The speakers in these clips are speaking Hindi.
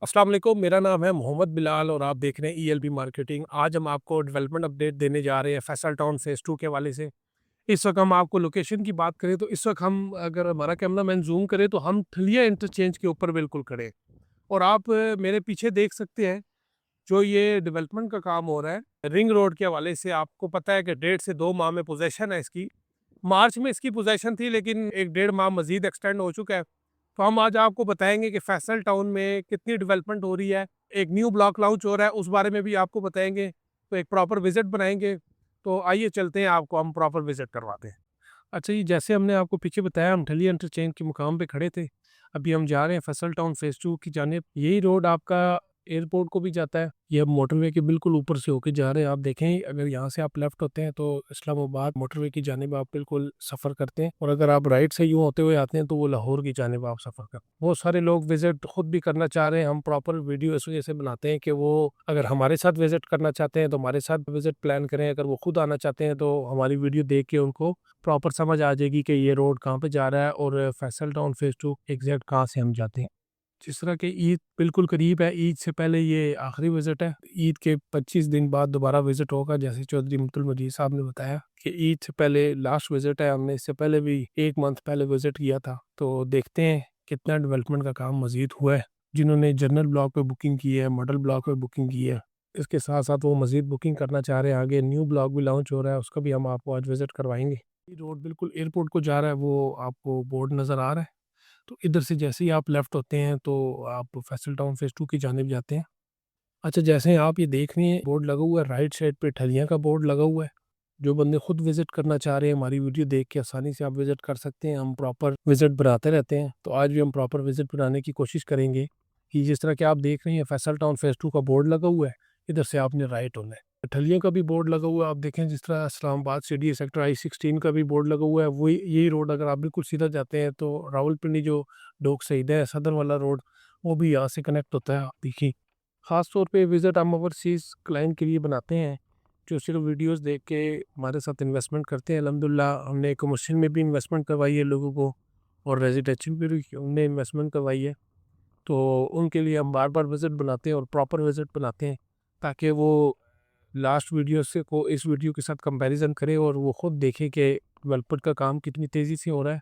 अस्सलाम वालेकुम, मेरा नाम है मोहम्मद बिलाल और आप देख रहे हैं ईएलबी मार्केटिंग। आज हम आपको डेवलपमेंट अपडेट देने जा रहे हैं फैसल टाउन फेज़ 2 के हवाले से। इस वक्त हम आपको लोकेशन की बात करें तो इस वक्त हम अगर हमारा कैमरा मैन जूम करे तो हम थलिया इंटरचेंज के ऊपर बिल्कुल खड़े हैं। और आप मेरे पीछे देख सकते हैं जो ये डेवलपमेंट का काम हो रहा है रिंग रोड के हवाले से। आपको पता है कि 1.5 से 2 माह में पोजेसन है इसकी। मार्च में इसकी पोजेसन थी लेकिन 1 डेढ़ माह मजीद एक्सटेंड हो चुका है। तो हम आज आपको बताएंगे कि फैसल टाउन में कितनी डेवलपमेंट हो रही है। एक न्यू ब्लॉक लॉन्च हो रहा है, उस बारे में भी आपको बताएंगे। तो एक प्रॉपर विजिट बनाएंगे। तो आइए चलते हैं, आपको हम प्रॉपर विजिट करवाते हैं। अच्छा जी, जैसे हमने आपको पीछे बताया हम ठलिया इंटरचेंज के मुकाम पे खड़े थे। अभी हम जा रहे हैं फैसल टाउन फेज़ 2 की जानिब। यही रोड आपका एयरपोर्ट को भी जाता है। ये अब मोटरवे के बिल्कुल ऊपर से होके जा रहे हैं। आप देखें, अगर यहाँ से आप लेफ्ट होते हैं तो इस्लामाबाद मोटरवे की जानिब आप बिल्कुल सफ़र करते हैं, और अगर आप राइट से यूँ होते हुए आते हैं तो वो लाहौर की जानिब आप सफ़र करते हैं। बहुत सारे लोग विजिट खुद भी करना चाह रहे हैं। हम प्रॉपर वीडियो इस वजह से बनाते हैं कि वो अगर हमारे साथ विजिट करना चाहते हैं तो हमारे साथ विजिट प्लान करें। अगर वो खुद आना चाहते हैं तो हमारी वीडियो देख के उनको प्रॉपर समझ आ जाएगी कि ये रोड कहाँ पे जा रहा है और फैसल टाउन फेज़ 2 एग्जैक्ट कहाँ से हम जाते हैं। जिस तरह के ईद बिल्कुल करीब है, ईद से पहले ये आखिरी विज़िट है। ईद के 25 दिन बाद दोबारा विज़िट होगा, जैसे चौधरी मुफ्तुल मजीद साहब ने बताया कि ईद से पहले लास्ट विज़िट है। हमने इससे पहले भी 1 मंथ पहले विज़िट किया था। तो देखते हैं कितना डेवलपमेंट का काम मज़ीद हुआ है। जिन्होंने जनरल ब्लॉक पे बुकिंग की है, मॉडल ब्लॉक पे बुकिंग की है, इसके साथ-साथ वो मज़ीद बुकिंग करना चाह रहे हैं। आगे न्यू ब्लॉक भी लॉन्च हो रहा है, उसका भी हम आपको आज विज़िट करवाएँगे। ये रोड बिल्कुल एयरपोर्ट को जा रहा है, वो आपको बोर्ड नज़र आ रहा है। तो इधर से जैसे ही आप लेफ्ट होते हैं तो आप फैसल टाउन फेज़ 2 की जानिब जाते हैं। अच्छा, जैसे आप ये देख रहे हैं बोर्ड लगा हुआ है, राइट साइड पे ठलियाँ का बोर्ड लगा हुआ है। जो बंदे खुद विज़िट करना चाह रहे हैं, हमारी वीडियो देख के आसानी से आप विज़िट कर सकते हैं। हम प्रॉपर विज़िट बनाते रहते हैं, तो आज भी हम प्रॉपर विज़िट बनाने की कोशिश करेंगे कि जिस तरह के आप देख रहे हैं फैसल टाउन फेज़ 2 का बोर्ड लगा हुआ है, इधर से आपने राइट होना है। ठलियों का भी बोर्ड लगा हुआ है, आप देखें जिस तरह इस्लामाबाद सिटी सेक्टर I-16 का भी बोर्ड लगा हुआ है। वही यही रोड अगर आप बिल्कुल सीधा जाते हैं तो रावलपिंडी जो डोक सईदा है सदर वाला रोड, वो भी यहाँ से कनेक्ट होता है। आप देखिए, ख़ास तौर पे विज़िट हम ओवरसीज़ क्लाइंट के लिए बनाते हैं जो सिर्फ वीडियोस देख के हमारे साथ इन्वेस्टमेंट करते हैं। अल्हम्दुलिल्लाह हमने कमर्शियल में भी इन्वेस्टमेंट करवाई है लोगों को, और रेजिडेंशियल में भी हमने इन्वेस्टमेंट करवाई है। तो उनके लिए हम बार बार विज़िट बनाते हैं और प्रॉपर विज़िट बनाते हैं, ताकि वो लास्ट वीडियो से को इस वीडियो के साथ कंपैरिजन करें और वो खुद देखें कि डेवलपमेंट का काम कितनी तेज़ी से हो रहा है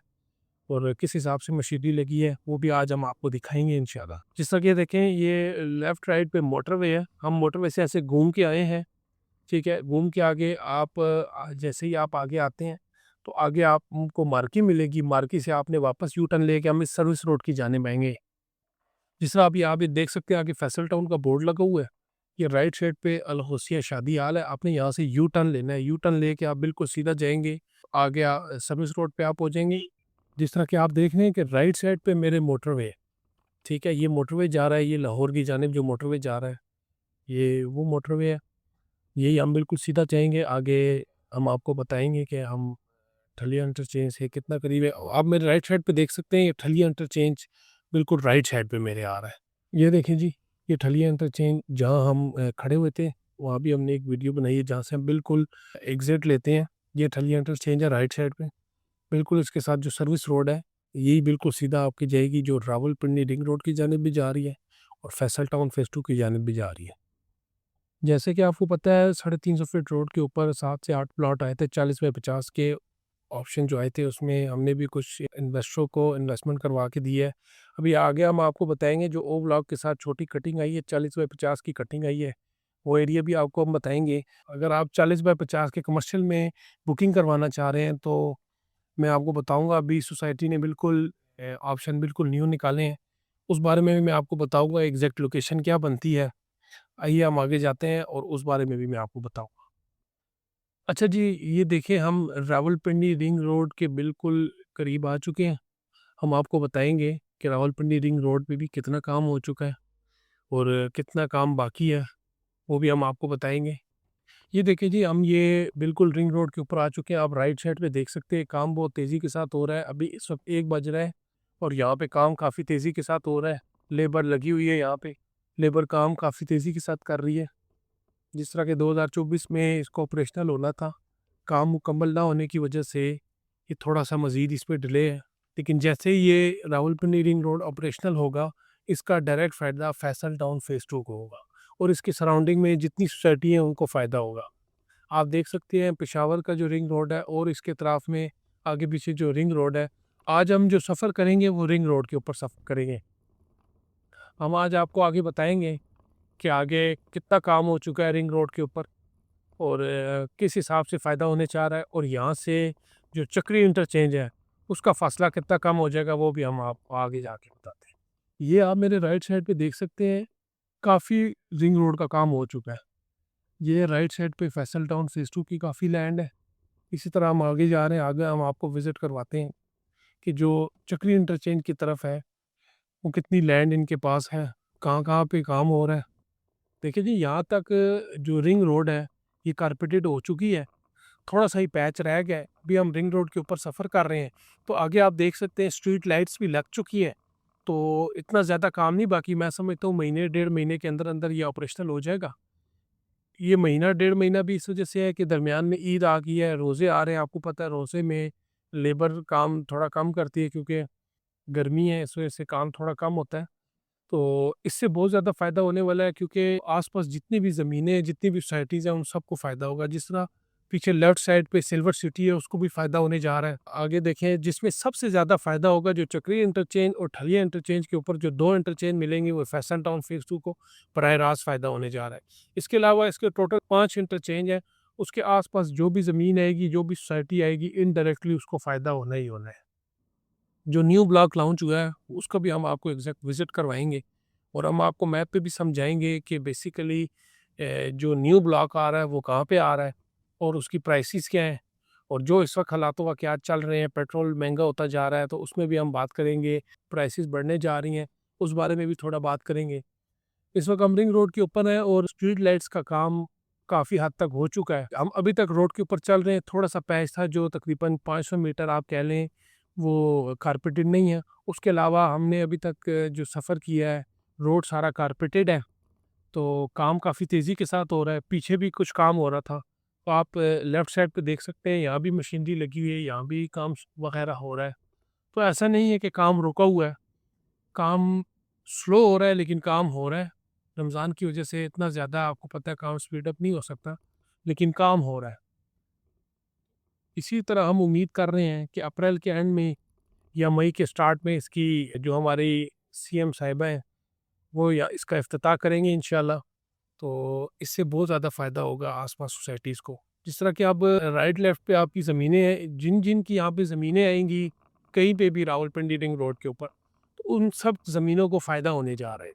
और किस हिसाब से मशीनरी लगी है। वो भी आज हम आपको दिखाएंगे इंशाल्लाह। जिस तरह कि देखें, ये लेफ़्ट राइट पे मोटरवे है। हम मोटरवे से ऐसे घूम के आए हैं, ठीक है। घूम के आगे आप जैसे ही आप आगे आते हैं तो आगे आपको मार्की मिलेगी। मार्की से आपने वापस यू टर्न लेके हम इस सर्विस रोड की जानिब आएंगे। जिस तरह अभी आप ये देख सकते हैं, आगे फैसल टाउन का बोर्ड लगा हुआ है। ये राइट साइड पे अल हुसैन शादी हाल है। आपने यहाँ से यू टर्न लेना है। यू टर्न लेके आप बिल्कुल सीधा जाएंगे, आगे सर्विस रोड पे आप हो जाएंगे। जिस तरह कि आप देख रहे हैं कि राइट साइड पे मेरे मोटरवे है, ठीक है। ये मोटरवे जा रहा है, ये लाहौर की जानिब जो मोटरवे जा रहा है, ये वो मोटरवे है। यही हम बिल्कुल सीधा जाएंगे। आगे हम आपको बताएंगे कि हम ठलिया इंटरचेंज से कितना करीब है। आप मेरे राइट साइड पे देख सकते हैं, ये ठलिया इंटरचेंज बिल्कुल राइट साइड पे मेरे आ रहा है। ये देखें जी, ये ठलिया इंटरचेंज जहाँ हम खड़े हुए थे, वहाँ भी हमने एक वीडियो बनाई है जहाँ से हम बिल्कुल एग्जिट लेते हैं। ये ठलिया इंटरचेंज है राइट साइड पे, बिल्कुल इसके साथ जो सर्विस रोड है यही बिल्कुल सीधा आपकी जाएगी, जो रावलपिंडी रिंग रोड की जानिब भी जा रही है और फैसल टाउन फेज़ 2 की जानिब भी जा रही है। जैसे कि आपको पता है 350 फीट रोड के ऊपर 7 से 8 प्लॉट आए थे 40 बाय 50 के। ऑप्शन जो आए थे उसमें हमने भी कुछ इन्वेस्टरों को इन्वेस्टमेंट करवा के दी है। अभी आगे हम आपको बताएंगे जो ओ ब्लॉक के साथ छोटी कटिंग आई है, 40 बाय 50 की कटिंग आई है, वो एरिया भी आपको हम बताएंगे। अगर आप 40 बाय 50 के कमर्शियल में बुकिंग करवाना चाह रहे हैं तो मैं आपको बताऊंगा, अभी सोसाइटी ने बिल्कुल ऑप्शन बिल्कुल न्यू निकाले हैं। उस बारे में भी मैं आपको बताऊंगा एग्जैक्ट लोकेशन क्या बनती है। आइए हम आगे जाते हैं और उस बारे में भी मैं आपको बताऊंगा। अच्छा जी, ये देखिए हम रावलपिंडी रिंग रोड के बिल्कुल करीब आ चुके हैं। हम आपको बताएँगे कि रावलपिंडी रिंग रोड पे भी कितना काम हो चुका है और कितना काम बाकी है, वो भी हम आपको बताएँगे। ये देखिए जी, हम ये बिल्कुल रिंग रोड के ऊपर आ चुके हैं। आप राइट साइड पे देख सकते हैं काम बहुत तेज़ी के साथ हो रहा है। अभी इस वक़्त 1 बज रहा है और यहाँ पे काम काफ़ी तेज़ी के साथ हो रहा है। लेबर लगी हुई है यहाँ पे, लेबर काम काफ़ी तेज़ी के साथ कर रही है। जिस तरह के 2024 में इसको ऑपरेशनल होना था, काम मुकम्मल ना होने की वजह से ये थोड़ा-सा मज़ीद इस पे डिले है। लेकिन जैसे ही ये रावलपिंडी रिंग रोड ऑपरेशनल होगा, इसका डायरेक्ट फ़ायदा फैसल टाउन फ़ेज़ 2 को होगा और इसकी सराउंडिंग में जितनी सोसाइटी हैं उनको फ़ायदा होगा। आप देख सकते हैं पेशावर का जो रिंग रोड है और इसके तरफ में आगे पीछे जो रिंग रोड है, आज हम जो सफ़र करेंगे वो रिंग रोड के ऊपर सफ़र करेंगे। हम आज आपको आगे बताएँगे कि आगे कितना काम हो चुका है रिंग रोड के ऊपर और किस हिसाब से फ़ायदा होने जा रहा है और यहाँ से जो चक्री इंटरचेंज है, उसका फ़ासला कितना कम हो जाएगा वो भी हम आपको आगे जाके बताते हैं। ये आप मेरे राइट साइड पे देख सकते हैं, काफ़ी रिंग रोड का काम हो चुका है। ये राइट साइड पे फैसल टाउन फ़ेज़ 2 की काफ़ी लैंड है। इसी तरह हम आगे जा रहे हैं, आगे हम आपको विज़िट करवाते हैं कि जो चक्री इंटरचेंज की तरफ है, वो कितनी लैंड इनके पास है, कहाँ-कहाँ पे काम हो रहा है। देखिए जी, यहाँ तक जो रिंग रोड है, ये कारपेटेड हो चुकी है। थोड़ा-सा ही पैच रह गया है। अभी हम रिंग रोड के ऊपर सफ़र कर रहे हैं, तो आगे आप देख सकते हैं स्ट्रीट लाइट्स भी लग चुकी हैं। तो इतना ज़्यादा काम नहीं बाकी, मैं समझता हूँ महीने डेढ़ महीने के अंदर-अंदर ये ऑपरेशनल हो जाएगा। ये महीना डेढ़ महीना भी इस वजह से है कि दरमियान में ईद आ गई है, रोज़े आ रहे हैं, आपको पता है रोज़े में लेबर काम थोड़ा कम करती है क्योंकि गर्मी है, इस वजह से काम थोड़ा कम होता है। तो इससे बहुत ज़्यादा फ़ायदा होने वाला है क्योंकि आस-पास जितनी भी ज़मीनें हैं, जितनी भी सोसाइटीज़ हैं, उन सबको फ़ायदा होगा। जिस तरह पीछे लेफ्ट साइड पे सिल्वर सिटी है, उसको भी फ़ायदा होने जा रहा है। आगे देखें जिसमें सबसे ज़्यादा फ़ायदा होगा जो चक्री इंटरचेंज और ठलिया इंटरचेंज के ऊपर जो 2 इंटरचेंज मिलेंगे वो फैशन टाउन फ़ेज़ 2 को बराह रास्त फ़ायदा होने जा रहा है। इसके अलावा इसके टोटल 5 इंटरचेंज हैं, उसके आस-पास जो भी ज़मीन आएगी, जो भी सोसाइटी आएगी, इनडायरेक्टली उसको फ़ायदा होना ही होना है। जो न्यू ब्लॉक लॉन्च हुआ है, उसका भी हम आपको एग्ज़ैक्ट विज़िट करवाएँगे। और हम आपको मैप पे भी समझाएँगे कि बेसिकली जो न्यू ब्लॉक आ रहा है वो कहाँ पे आ रहा है और उसकी प्राइसेस क्या हैं और जो इस वक्त हालातों का क्या चल रहे हैं, पेट्रोल महंगा होता जा रहा है तो उसमें भी हम बात करेंगे, प्राइसेस बढ़ने जा रही हैं, उस बारे में भी थोड़ा बात करेंगे। इस वक्त हम रिंग रोड के ऊपर हैं और स्ट्रीट लाइट्स का काम काफ़ी हद तक हो चुका है। हम अभी तक रोड के ऊपर चल रहे हैं, थोड़ा-सा पैच था जो तकरीबन 500 मीटर आप कह लें, वो कारपेटेड नहीं है। उसके अलावा हमने अभी तक जो सफ़र किया है, रोड सारा कारपेटेड है, तो काम काफ़ी तेज़ी के साथ हो रहा है। पीछे भी कुछ काम हो रहा था, तो आप लेफ्ट साइड पे देख सकते हैं, यहाँ भी मशीनरी लगी हुई है, यहाँ भी काम वगैरह हो रहा है। तो ऐसा नहीं है कि काम रुका हुआ है, काम स्लो हो रहा है लेकिन काम हो रहा है। रमज़ान की वजह से इतना ज़्यादा आपको पता है काम स्पीड अप नहीं हो सकता, लेकिन काम हो रहा है। इसी तरह हम उम्मीद कर रहे हैं कि अप्रैल के एंड में या मई के स्टार्ट में इसकी जो हमारी सीएम साहिबा हैं, वो या इसका इफ्तिताह करेंगे इंशाल्लाह। तो इससे बहुत ज़्यादा फ़ायदा होगा आस-पास सोसाइटीज़ को। जिस तरह कि अब राइट लेफ्ट पे आपकी ज़मीनें हैं, जिन-जिन की यहाँ पे ज़मीनें आएँगी, कहीं पे भी रावलपिंडी रिंग रोड के ऊपर, तो उन सब ज़मीनों को फ़ायदा होने जा रहा है।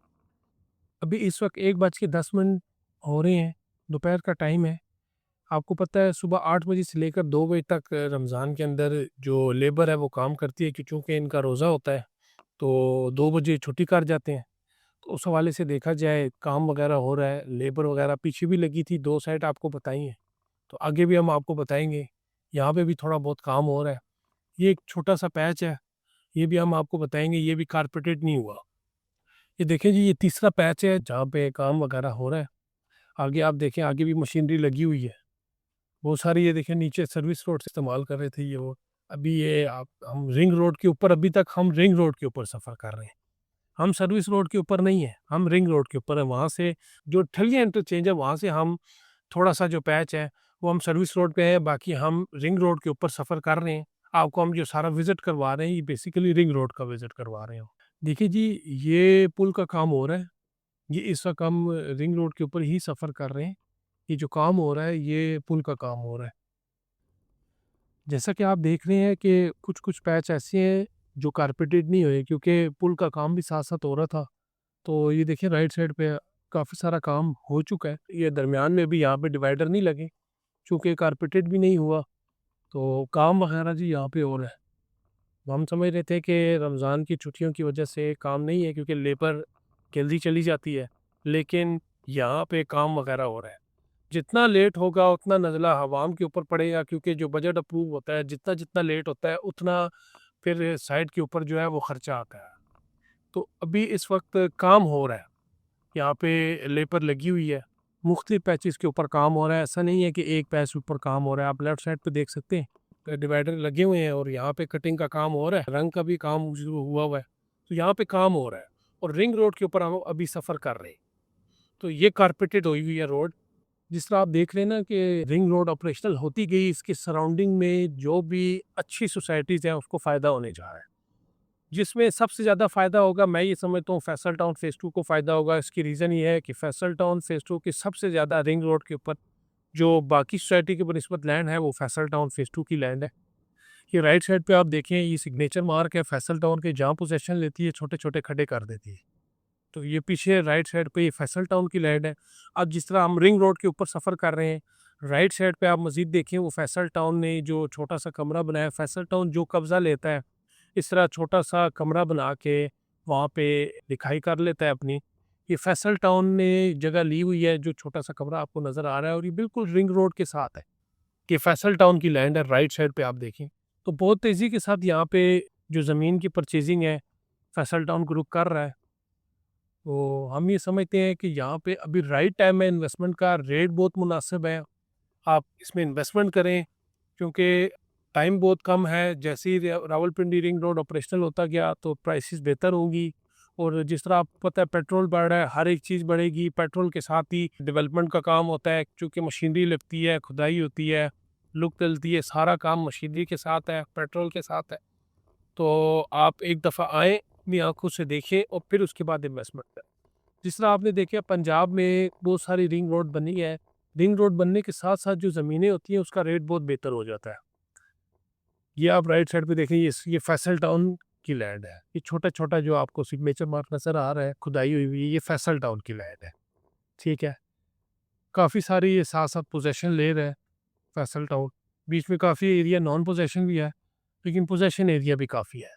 अभी इस वक़्त 1:10 हो रहे हैं, दोपहर का टाइम है। आपको पता है सुबह 8 बजे से लेकर 2 बजे तक रमज़ान के अंदर जो लेबर है वो काम करती है कि चूँकि इनका रोज़ा होता है, तो 2 बजे छुट्टी कर जाते हैं। तो उस हवाले से देखा जाए काम वगैरह हो रहा है, लेबर वगैरह पीछे भी लगी थी, 2 साइड आपको बताई हैं, तो आगे भी हम आपको बताएँगे। यहाँ पे भी थोड़ा बहुत काम हो रहा है। ये एक छोटा-सा पैच है, ये भी हम आपको बताएँगे, ये भी कारपेटेड नहीं हुआ। ये देखें जी, ये तीसरा पैच है जहाँ पे काम वगैरह हो रहा है। आगे आप देखें, आगे भी मशीनरी लगी हुई है। बहुत सारी ये देखें नीचे सर्विस रोड इस्तेमाल कर रहे थे ये वो। अभी ये आप हम रिंग रोड के ऊपर अभी तक हम रिंग रोड के ऊपर सफ़र कर रहे हैं। हम सर्विस रोड के ऊपर नहीं है, हम रिंग रोड के ऊपर है। वहाँ से जो ठलिया इंटरचेंज है वहाँ से हम थोड़ा-सा जो पैच है वो हम सर्विस रोड पे है, बाकी हम रिंग रोड के ऊपर सफ़र कर रहे हैं। आपको हम जो सारा विज़िट करवा रहे हैं ये बेसिकली रिंग रोड का विज़िट करवा रहे हैं। देखिए जी, ये पुल का काम हो रहा है। ये इस वक़्त हम रिंग रोड के ऊपर ही सफ़र कर रहे हैं। ये जो काम हो रहा है ये पुल का काम हो रहा है। जैसा कि आप देख रहे हैं कि कुछ-कुछ पैच ऐसे हैं जो कारपेटेड नहीं हुए क्योंकि पुल का काम भी साथ-साथ हो रहा था। तो ये देखिए राइट साइड पे काफ़ी सारा काम हो चुका है। ये दरमियान में भी यहाँ पे डिवाइडर नहीं लगे, चूँकि कारपेटेड भी नहीं हुआ, तो काम वगैरह जी यहाँ पे हो रहा है। हम समझ रहे थे कि रमज़ान की छुट्टियों की वजह से काम नहीं है क्योंकि लेबर जल्दी चली जाती है, लेकिन यहाँ पे काम वगैरह हो रहा है। जितना लेट होगा उतना नज़ला अवाम के ऊपर पड़ेगा क्योंकि जो बजट अप्रूव होता है, जितना-जितना लेट होता है उतना फिर साइड के ऊपर जो है वो खर्चा आता है। तो अभी इस वक़्त काम हो रहा है। यहाँ पे लेबर लगी हुई है, मुख्तलिफ पैचेज़ के ऊपर काम हो रहा है, ऐसा नहीं है कि एक पैच के ऊपर काम हो रहा है, आप लेफ्ट साइड पे देख सकते हैं, डिवाइडर लगे हुए हैं और यहाँ पे कटिंग का काम हो रहा है, रंग का भी काम शुरू हुआ हुआ है, तो यहाँ पे काम हो रहा है और रिंग रोड के ऊपर हम अभी सफ़र कर रहे हैं। तो ये कारपेटेड हुई हुई है रोड। जिस तरह आप देख रहे हैं ना कि रिंग रोड ऑपरेशनल होती गई, इसके सराउंडिंग में जो भी अच्छी सोसाइटीज़ हैं उसको फ़ायदा होने जा रहा है। जिसमें सबसे ज़्यादा फ़ायदा होगा, मैं ये समझता हूँ, फैसल टाउन फ़ेज़ 2 को फ़ायदा होगा। इसकी रीज़न ये है कि फैसल टाउन फ़ेज़ 2 की सबसे ज़्यादा रिंग रोड के ऊपर जो बाकी सोसाइटी की बनिस्बत लैंड है वो फैसल टाउन फ़ेज़ 2 की लैंड है। ये राइट साइड पे आप देखें, ये सिग्नेचर मार्क है फैसल टाउन के, जहाँ पोज़ीशन लेती है छोटे-छोटे खड्डे कर देती है। तो ये पीछे राइट साइड पे ये फैसल टाउन की लैंड है। अब जिस तरह हम रिंग रोड के ऊपर सफ़र कर रहे हैं, राइट साइड पे आप मज़ीद देखें, वो फैसल टाउन ने जो छोटा-सा कमरा बनाया है, फैसल टाउन जो कब्ज़ा लेता है, इस तरह छोटा-सा कमरा बना के वहाँ पे लिखाई कर लेता है अपनी। ये फैसल टाउन ने जगह ली हुई है, जो छोटा-सा कमरा आपको नज़र आ रहा है, और ये बिल्कुल रिंग रोड के साथ है। ये फैसल टाउन की लैंड है, राइट साइड पे आप देखें। तो बहुत तेज़ी के साथ यहाँ पे जो ज़मीन की परचेज़िंग है, फैसल टाउन ग्रुप कर रहा है। तो हम ये समझते हैं कि यहाँ पे अभी राइट टाइम है इन्वेस्टमेंट का, रेट बहुत मुनासिब है। आप इसमें इन्वेस्टमेंट करें, क्योंकि टाइम बहुत कम है। जैसे ही रावलपिंडी रिंग रोड ऑपरेशनल होता गया तो प्राइसेस बेहतर होंगी। और जिस तरह आपको पता है पेट्रोल बढ़ रहा है, हर एक चीज़ बढ़ेगी। पेट्रोल के साथ ही डेवलपमेंट का काम होता है, क्योंकि मशीनरी लगती है, खुदाई होती है, लुक डलती है, सारा काम मशीनरी के साथ है, पेट्रोल के साथ है। तो आप एक दफ़ा आएँ, अपनी आँखों से देखें और फिर उसके बाद इन्वेस्टमेंट करें। जिस तरह आपने देखा पंजाब में बहुत सारी रिंग रोड बनी है। रिंग रोड बनने के साथ-साथ जो ज़मीनें होती हैं उसका रेट बहुत बेहतर हो जाता है। ये आप राइट साइड पे देखें, ये फैसल टाउन की लैंड है। ये छोटा-छोटा जो आपको सिग्नेचर मार्क नज़र आ रहा है, खुदाई हुई हुई, ये फैसल टाउन की लैंड है। ठीक है? काफ़ी सारी ये साथ-साथ पोज़ेशन ले रहा है फैसल टाउन। बीच में काफ़ी एरिया नॉन पोज़ेशन भी है, लेकिन पोज़ेशन एरिया भी काफ़ी है।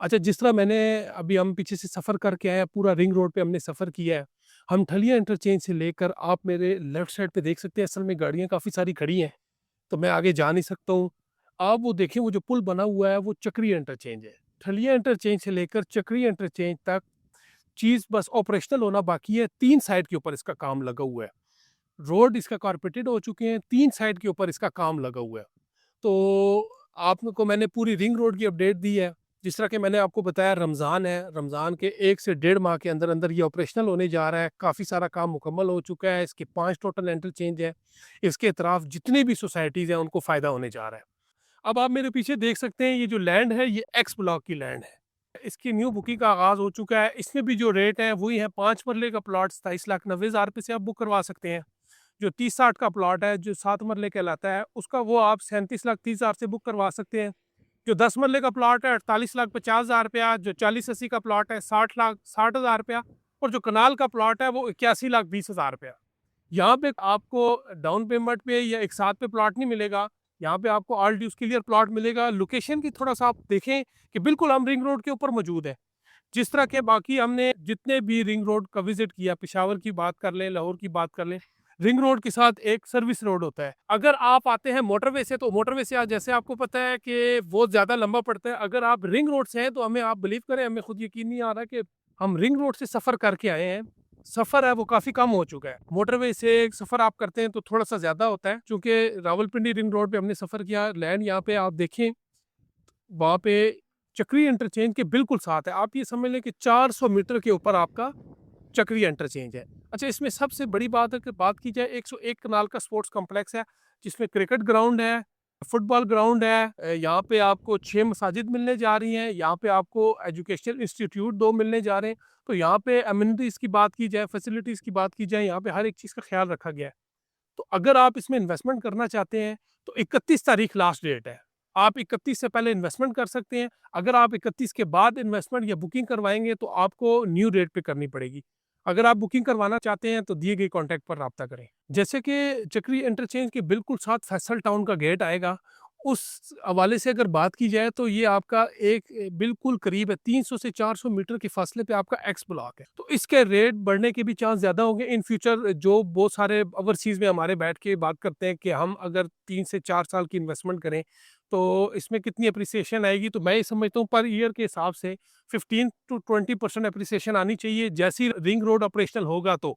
अच्छा, जिस तरह मैंने अभी हम पीछे से सफ़र करके आए हैं, पूरा रिंग रोड पे हमने सफ़र किया है। हम ठलिया इंटरचेंज से लेकर आप मेरे लेफ्ट साइड पे देख सकते हैं, असल में गाड़ियाँ काफ़ी सारी खड़ी हैं, तो मैं आगे जा नहीं सकता हूँ। आप वो देखें, वो जो पुल बना हुआ है वो चक्री इंटरचेंज है। ठलिया इंटरचेंज से लेकर चक्री इंटरचेंज तक चीज़ बस ऑपरेशनल होना बाकी है। 3 साइड के ऊपर इसका काम लगा हुआ है। रोड इसका कारपेटेड हो चुके हैं, 3 साइड के ऊपर इसका काम लगा हुआ है। तो आपको मैंने पूरी रिंग रोड की अपडेट दी है। जिस तरह के मैंने आपको बताया, रमज़ान है, रमज़ान के 1 से डेढ़ माह के अंदर-अंदर ये ऑपरेशनल होने जा रहा है। काफ़ी सारा काम मुकम्मल हो चुका है। इसके 5 टोटल इंटरचेंज है। इसके अतराफ जितनी भी सोसाइटीज़ हैं उनको फ़ायदा होने जा रहा है। अब आप मेरे पीछे देख सकते हैं, ये जो लैंड है ये एक्स ब्लॉक की लैंड है। इसकी न्यू बुकिंग का आगाज़ हो चुका है। इसमें भी जो रेट है वही है, 5 मरले का प्लॉट 27,90,000 रुपए से आप बुक करवा सकते हैं। जो 30-60 का प्लॉट है, जो 7 मरले कहलाता है, उसका वो आप 37,30,000 से बुक करवा सकते हैं। जो 10 मरले का प्लॉट है 48,50,000 रुपया, जो 40-80 का प्लॉट है 60,60,000 रुपया, और जो कनाल का प्लॉट है वो 81,20,000 रुपया। यहाँ पे आपको डाउन पेमेंट पे या एक साथ पे प्लॉट नहीं मिलेगा। यहाँ पे आपको ऑल ड्यूज़ क्लियर प्लॉट मिलेगा। लोकेशन की थोड़ा-सा आप देखें कि बिल्कुल हम रिंग रोड के ऊपर मौजूद है। जिस तरह के बाकी हमने जितने भी रिंग रोड का विज़िट किया, पेशावर की बात कर लें, लाहौर की बात कर लें, रिंग रोड के साथ एक सर्विस रोड होता है। अगर आप आते हैं मोटरवे से, तो मोटरवे से आज जैसे आपको पता है कि बहुत ज़्यादा लंबा पड़ता है। अगर आप रिंग रोड से हैं तो हमें, आप बिलीव करें, हमें खुद यकीन नहीं आ रहा कि हम रिंग रोड से सफ़र करके आए हैं। सफ़र है वो काफ़ी कम हो चुका है। मोटरवे से सफ़र आप करते हैं तो थोड़ा-सा ज़्यादा होता है, चूँकि रावलपिंडी रिंग रोड पे हमने सफ़र किया। लैंड यहाँ पे आप देखें, वहाँ पे चक्री इंटरचेंज के बिल्कुल साथ है। आप ये समझ लें कि 400 मीटर के ऊपर आपका चक्री इंटरचेंज है। अच्छा, इसमें सबसे बड़ी बात है कि बात की जाए, 101 कनाल का स्पोर्ट्स कॉम्प्लेक्स है, जिसमें क्रिकेट ग्राउंड है, फुटबॉल ग्राउंड है। यहाँ पे आपको 6 मसाजिद मिलने जा रही हैं। यहाँ पे आपको एजुकेशनल इंस्टीट्यूट 2 मिलने जा रहे हैं। तो यहाँ पे एमिनिटीज़ की बात की जाए, फैसिलिटीज़ की बात की जाए, यहाँ पे हर एक चीज़ का ख्याल रखा गया है। तो अगर आप इसमें इन्वेस्टमेंट करना चाहते हैं तो 31 तारीख लास्ट डेट है। आप 31 से पहले इन्वेस्टमेंट कर सकते हैं। अगर आप 31 के बाद इन्वेस्टमेंट या बुकिंग करवाएँगे तो आपको न्यू रेट पे करनी पड़ेगी। अगर आप बुकिंग करवाना चाहते हैं तो दिए गए कॉन्टैक्ट पर राब्ता करें। जैसे कि चक्री इंटरचेंज के बिल्कुल साथ फैसल टाउन का गेट आएगा। उस हवाले से अगर बात की जाए तो ये आपका एक बिल्कुल करीब है, 300 से 400 मीटर के फासले पे आपका एक्स ब्लॉक है। तो इसके रेट बढ़ने के भी चांस ज़्यादा होंगे इन फ्यूचर। जो बहुत सारे ओवरसीज़ में हमारे बैठ के बात करते हैं कि हम अगर 3 से 4 साल की इन्वेस्टमेंट करें तो इसमें कितनी एप्रिसिएशन आएगी, तो मैं ये समझता हूँ पर ईयर के हिसाब से 15 टू 20% एप्रिसिएशन आनी चाहिए। जैसी रिंग रोड ऑपरेशनल होगा तो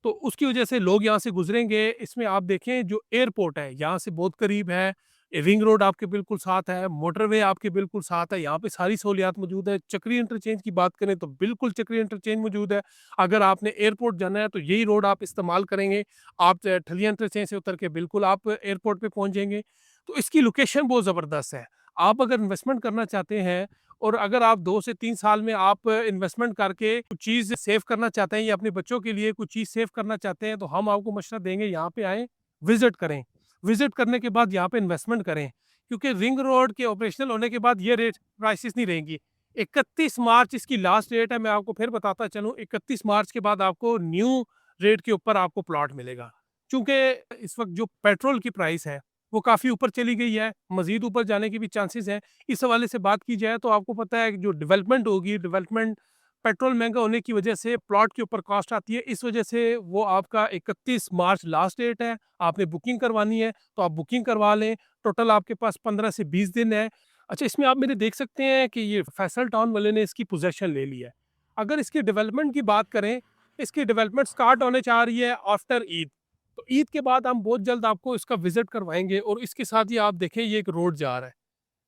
उसकी वजह से लोग यहाँ से गुजरेंगे। इसमें आप देखें, जो एयरपोर्ट है यहाँ से बहुत करीब है। रिंग रोड आपके बिल्कुल साथ है, मोटरवे आपके बिल्कुल साथ है, यहाँ पे सारी सहूलियात मौजूद है। चक्री इंटरचेंज की बात करें तो बिल्कुल चक्री इंटरचेंज मौजूद है। अगर आपने एयरपोर्ट जाना है तो यही रोड आप इस्तेमाल करेंगे। आप ठलिया इंटरचेंज से उतर के बिल्कुल आप एयरपोर्ट पे पहुँच जाएँगे। तो इसकी लोकेशन बहुत ज़बरदस्त है। आप अगर इन्वेस्टमेंट करना चाहते हैं और अगर आप 2 से 3 साल में आप इन्वेस्टमेंट करके कुछ चीज़ सेव करना चाहते हैं या अपने बच्चों के लिए कुछ चीज़ सेव करना चाहते हैं, तो हम आपको मशवरा देंगे, यहाँ पे आएँ, विज़िट करें। विज़िट करने के बाद यहाँ पे इन्वेस्टमेंट करें, क्योंकि रिंग रोड के ऑपरेशनल होने के बाद ये रेट प्राइसेस नहीं रहेंगी। 31 मार्च इसकी लास्ट डेट है, मैं आपको फिर बताता चलूँ, 31 मार्च के बाद आपको न्यू रेट के ऊपर आपको प्लॉट मिलेगा। चूँकि इस वक़्त जो पेट्रोल की प्राइस है, वो काफ़ी ऊपर चली गई है, मज़ीद ऊपर जाने के भी चांसेस हैं। इस हवाले से बात की जाए तो आपको पता है कि जो डेवलपमेंट होगी, डेवलपमेंट पेट्रोल महँगा होने की वजह से प्लॉट के ऊपर कॉस्ट आती है। इस वजह से वो आपका 31 मार्च लास्ट डेट है, आपने बुकिंग करवानी है, तो आप बुकिंग करवा लें। टोटल आपके पास 15 से 20 दिन है। अच्छा, इसमें आप मेरे देख सकते हैं कि ये फैसल टाउन वाले ने इसकी पोज़ेशन ले ली है। अगर इसकी डेवलपमेंट की बात करें, इसकी डेवलपमेंट स्टार्ट होने जा रही है आफ्टर ईद। तो ईद के बाद हम बहुत जल्द आपको इसका विज़िट करवाएँगे और इसके साथ ही आप देखें ये एक रोड जा रहा है।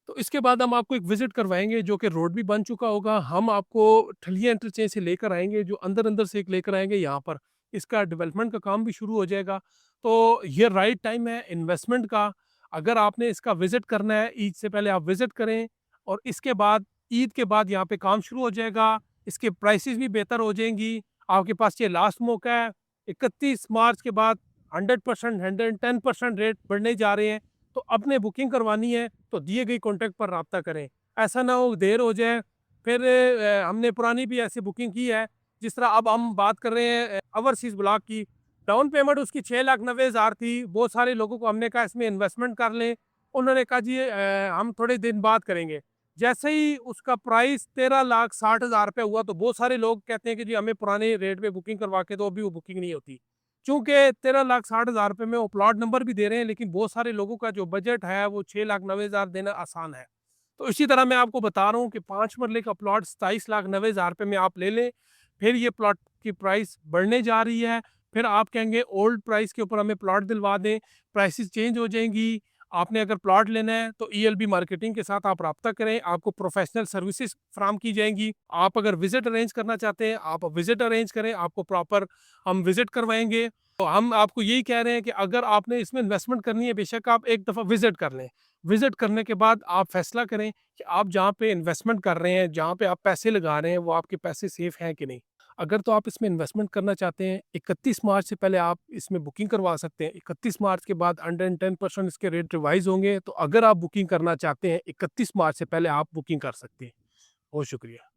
तो इसके बाद हम आपको एक विज़िट करवाएँगे जो कि रोड भी बन चुका होगा। हम आपको ठलिया इंटरचेंज से लेकर आएँगे, जो अंदर-अंदर से एक लेकर आएँगे यहाँ पर। इसका डेवलपमेंट का काम भी शुरू हो जाएगा। तो ये राइट टाइम है इन्वेस्टमेंट का। अगर आपने इसका विज़िट करना है, ईद से पहले आप विज़िट करें और इसके बाद ईद के बाद यहाँ पे काम शुरू हो जाएगा। इसके प्राइसेज़ भी बेहतर हो जाएँगी। आपके पास ये लास्ट मौका है। 31 मार्च के बाद 100%, 110% रेट बढ़ने जा रहे हैं। तो आपने बुकिंग करवानी है तो दिए गई कॉन्टैक्ट पर राब्ता करें। ऐसा ना हो देर हो जाए, फिर हमने पुरानी भी ऐसी बुकिंग की है, जिस तरह अब हम बात कर रहे हैं ओवरसीज़ ब्लॉक की। डाउन पेमेंट उसकी 6,90,000 थी। बहुत सारे लोगों को हमने कहा इसमें इन्वेस्टमेंट कर लें। उन्होंने कहा जी हम थोड़े दिन बाद करेंगे। जैसे ही उसका प्राइस 13,60,000 रुपए हुआ तो बहुत सारे लोग कहते हैं कि जी हमें पुराने रेट पे बुकिंग करवा के दो, अभी वो बुकिंग नहीं होती। चूँकि 13,60,000 रुपए में वो प्लॉट नंबर भी दे रहे हैं, लेकिन बहुत सारे लोगों का जो बजट है वो 6,90,000 देना आसान है। तो इसी तरह मैं आपको बता रहा हूँ कि 5 मरले का प्लॉट 27,90,000 रुपए में आप ले लें। फिर ये प्लॉट की प्राइस बढ़ने जा रही है। फिर आप कहेंगे ओल्ड प्राइस के ऊपर हमें प्लॉट दिलवा दें, प्राइसेस चेंज हो जाएँगी। आपने अगर प्लॉट लेना है तो ईएलबी मार्केटिंग के साथ आप राब्ता करें, आपको प्रोफेशनल सर्विसेज फराहम की जाएँगी। आप अगर विज़िट अरेंज करना चाहते हैं, आप विज़िट अरेंज करें, आपको प्रॉपर हम विज़िट करवाएँगे। तो हम आपको यही कह रहे हैं कि अगर आपने इसमें इन्वेस्टमेंट करनी है, बेशक आप एक दफ़ा विज़िट कर लें। विज़िट करने के बाद आप फैसला करें कि आप जहाँ पे इन्वेस्टमेंट कर रहे हैं, जहाँ पे आप पैसे लगा रहे हैं, वो आपके पैसे सेफ़ हैं कि नहीं। अगर तो आप इसमें इन्वेस्टमेंट करना चाहते हैं, 31 मार्च से पहले आप इसमें बुकिंग करवा सकते हैं। 31 मार्च के बाद 110% इसके रेट रिवाइज़ होंगे। तो अगर आप बुकिंग करना चाहते हैं, 31 मार्च से पहले आप बुकिंग कर सकते हैं। बहुत शुक्रिया।